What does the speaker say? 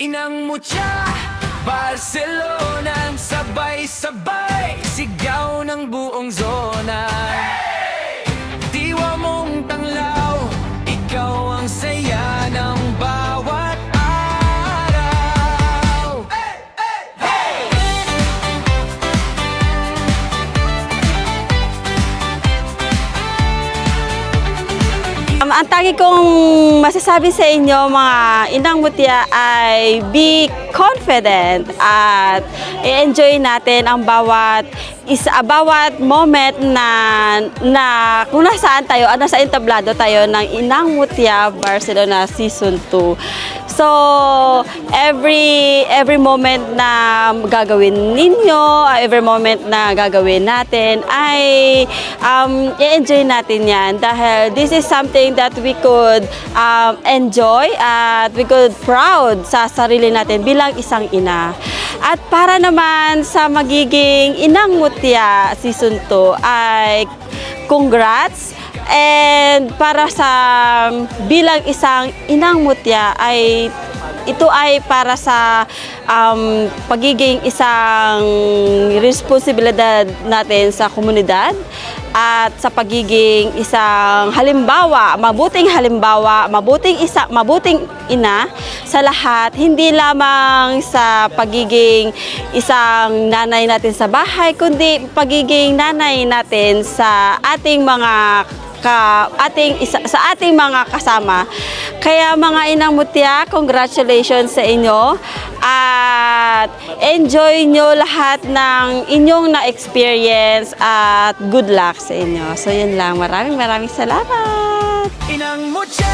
Inang Mutya, Barcelona, sabay-sabay, sigaw ng buong zona. Diwa mong tanglaw, ikaw ang saya ng bawat araw. Ang tangi kong masasabi sa inyo mga Inang Mutya ay be confident at i-enjoy natin ang bawat moment na kung nasaan tayo, nasa entablado tayo ng Inang Mutya Barcelona Season 2. So, every moment na gagawin ninyo, every moment na gagawin natin ay i-enjoy natin yan dahil this is something that we could enjoy at we could proud sa sarili natin bilang isang ina. At para naman sa magiging Inang Mutya Season 2 ay congrats. And para sa bilang isang Inang Mutya ay ito ay para sa pagiging isang responsibilidad natin sa komunidad at sa pagiging isang halimbawa, mabuting ina sa lahat, hindi lamang sa pagiging isang nanay natin sa bahay, kundi pagiging nanay natin sa ating mga mga kasama. Kaya mga Inang Mutya, congratulations sa inyo at enjoy nyo lahat ng inyong na-experience at good luck sa inyo. So yun lang, maraming salamat! Inang Mutya,